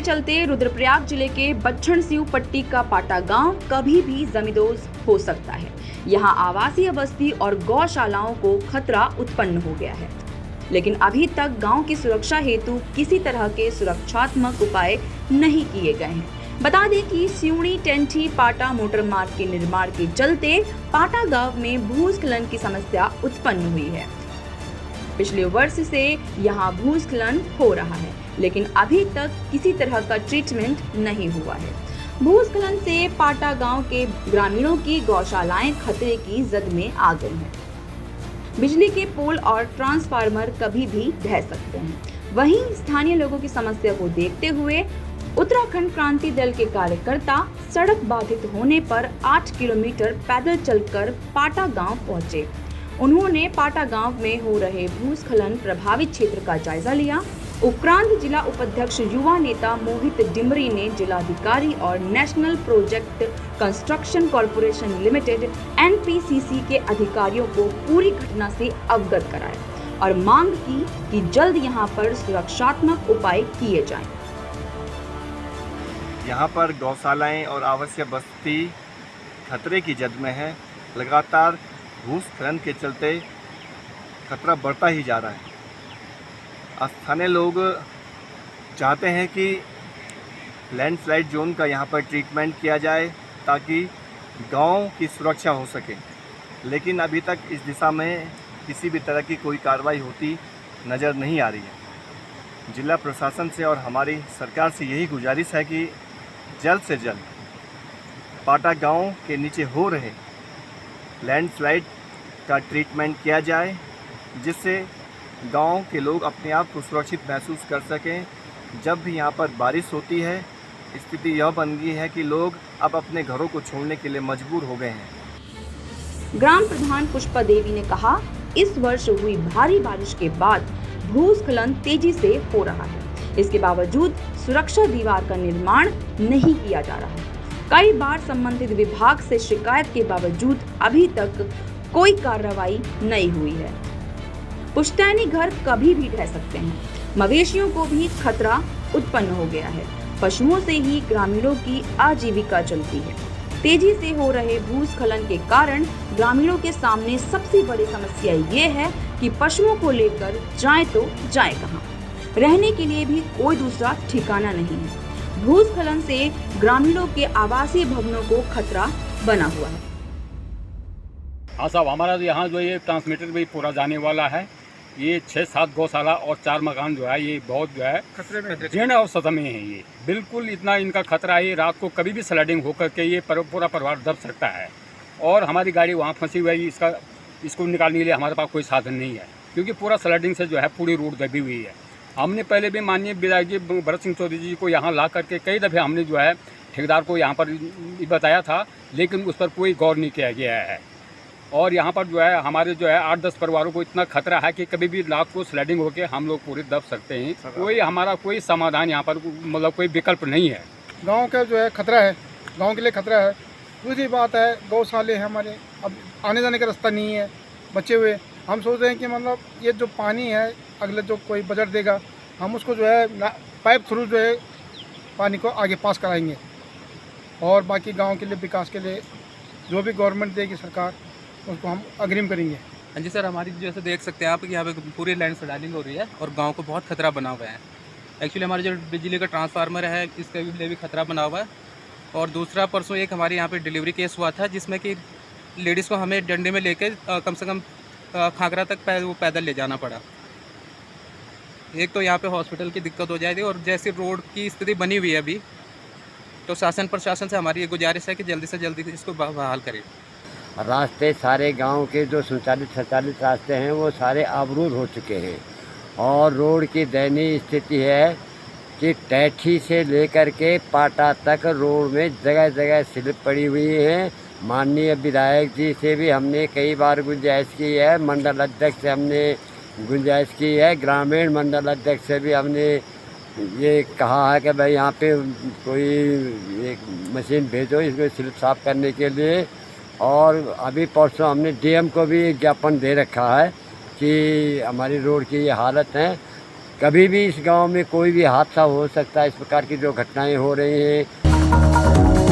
चलते रुद्रप्रयाग जिले के बच्छड़ सिउ पट्टी का पाटा गांव कभी भी जमींदोज हो सकता है। यहां आवासीय बस्ती और गौशालाओं को खतरा उत्पन्न हो गया है, लेकिन अभी तक गांव की सुरक्षा हेतु किसी तरह के सुरक्षात्मक उपाय नहीं किए गए हैं। बता दें कि सिउड़ी टेंठी पाटा मोटर मार्ग के निर्माण के चलते पाटा गांव में भूस्खलन की समस्या उत्पन्न हुई है। पिछले वर्ष से यहां भूस्खलन हो रहा है, लेकिन अभी तक किसी तरह का ट्रीटमेंट नहीं हुआ है। भूस्खलन से पाटा गांव के ग्रामीणों की गौशालाएं खतरे की जद में आ गई हैं। बिजली के पोल और ट्रांसफार्मर कभी भी ढह सकते हैं। वहीं स्थानीय लोगों की समस्या को देखते हुए उत्तराखंड क्रांति दल के कार्यकर्ता सड़क बाधित होने पर 8 किलोमीटर पैदल चलकर पाटा गांव पहुंचे। उन्होंने पाटा गांव में हो रहे भूस्खलन प्रभावित क्षेत्र का जायजा लिया। उपरांत जिला उपाध्यक्ष युवा नेता मोहित डिमरी ने जिलाधिकारी और national project construction corporation limited (NPCC) के अधिकारियों को पूरी घटना से अवगत कराया और मांग की कि जल्द यहां पर सुरक्षात्मक उपाय किए जाएं। यहाँ पर गौशालाएं और आवासीय बस्ती खतरे की जद में है। लगातार भूस्खलन के चलते खतरा बढ़ता ही जा रहा है। स्थानीय लोग चाहते हैं कि लैंडस्लाइड जोन का यहाँ पर ट्रीटमेंट किया जाए ताकि गांव की सुरक्षा हो सके, लेकिन अभी तक इस दिशा में किसी भी तरह की कोई कार्रवाई होती नज़र नहीं आ रही है। जिला प्रशासन से और हमारी सरकार से यही गुजारिश है कि जल्द से जल्द पाटा गांव के नीचे हो रहे लैंडस्लाइड का ट्रीटमेंट किया जाए, जिससे गांव के लोग अपने आप को सुरक्षित महसूस कर सकें। जब भी यहां पर बारिश होती है, स्थिति यह बन गई है कि लोग अब अपने घरों को छोड़ने के लिए मजबूर हो गए हैं। ग्राम प्रधान पुष्पा देवी ने कहा, इस वर्ष हुई भारी बारिश के बाद भूस्खलन तेजी से हो रहा है। इसके बावजूद सुरक्षा दीवार का निर्माण नहीं किया जा रहा है। कई बार संबंधित विभाग से शिकायत के बावजूद अभी तक कोई कार्रवाई नहीं हुई है। पुश्तैनी घर कभी भी ढह सकते हैं। मवेशियों को भी खतरा उत्पन्न हो गया है। पशुओं से ही ग्रामीणों की आजीविका चलती है। तेजी से हो रहे भूस्खलन के कारण ग्रामीणों के सामने सबसे बड़ी समस्या ये है कि पशुओं को लेकर जाएं तो जाएं कहां। रहने के लिए भी कोई दूसरा ठिकाना नहीं है। भूस्खलन से ग्रामीणों के आवासीय भवनों को खतरा बना हुआ है। हाँ साहब, हमारा यहाँ जो ये ट्रांसमीटर भी पूरा जाने वाला है। ये 6-7 गौशाला और 4 मकान जो है ये बहुत जो है खतरे में जीर्ण अवस्था में है। ये बिल्कुल इतना इनका खतरा है। रात को कभी भी स्लाइडिंग होकर के ये पूरा परिवार दब सकता है और हमारी गाड़ी वहाँ फंसी हुई है। इसको निकालने के लिए हमारे पास कोई साधन नहीं है, क्योंकि पूरा स्लाइडिंग से जो है पूरी रोड दबी हुई है। हमने पहले भी माननीय विधायक जी भरत सिंह चौधरी जी को यहाँ ला करके कई दफ़े हमने जो है ठेकेदार को यहाँ पर बताया था, लेकिन उस पर कोई गौर नहीं किया गया है। और यहाँ पर जो है हमारे जो है 8-10 परिवारों को इतना खतरा है कि कभी भी रात को स्लाइडिंग होकर हम लोग पूरे दब सकते हैं। कोई हमारा कोई समाधान यहाँ पर मतलब कोई विकल्प नहीं है। गांव का जो है खतरा है, गांव के लिए खतरा है। दूसरी बात है, गौशाले हैं हमारे, अब आने जाने का रास्ता नहीं है, बचे हुए। हम सोच रहे हैं कि मतलब ये जो पानी है अगले जो कोई बजट देगा, हम उसको जो है पाइप थ्रू जो है पानी को आगे पास कराएंगे। और बाकी गांव के लिए विकास के लिए जो भी गवर्नमेंट देगी सरकार, उसको हम अग्रिम करेंगे। हाँ जी सर, हमारी जैसे देख सकते हैं आप कि यहाँ पे पूरी लैंड स्लाइडिंग हो रही है और गांव को बहुत खतरा बना हुआ है। एक्चुअली हमारे जो बिजली का ट्रांसफार्मर है इसके लिए भी खतरा बना हुआ है। और दूसरा, परसों एक हमारे यहाँ पे डिलीवरी केस हुआ था जिसमें कि लेडीज़ को हमें डंडे में लेके कम से कम खागरा तक पैदल ले जाना पड़ा। एक तो यहाँ पे हॉस्पिटल की दिक्कत हो जाएगी और जैसी रोड की स्थिति बनी हुई है अभी, तो शासन प्रशासन से हमारी ये गुजारिश है कि जल्दी से जल्दी इसको बहाल करें। रास्ते सारे गांव के जो संचालित रास्ते हैं वो सारे अवरुद्ध हो चुके हैं और रोड की दयनीय स्थिति है कि टैठी से लेकर के पाटा तक रोड में जगह जगह स्लिप पड़ी हुई है। माननीय विधायक जी से भी हमने कई बार गुंजाइश की है, मंडल अध्यक्ष से हमने गुंजाइश की है, ग्रामीण मंडल अध्यक्ष से भी हमने ये कहा है कि भाई यहाँ पे कोई एक मशीन भेजो इसको स्लिप साफ करने के लिए। और अभी परसों हमने डीएम को भी ज्ञापन दे रखा है कि हमारी रोड की ये हालत है कभी भी इस गांव में कोई भी हादसा हो सकता है। इस प्रकार की जो घटनाएं हो रही हैं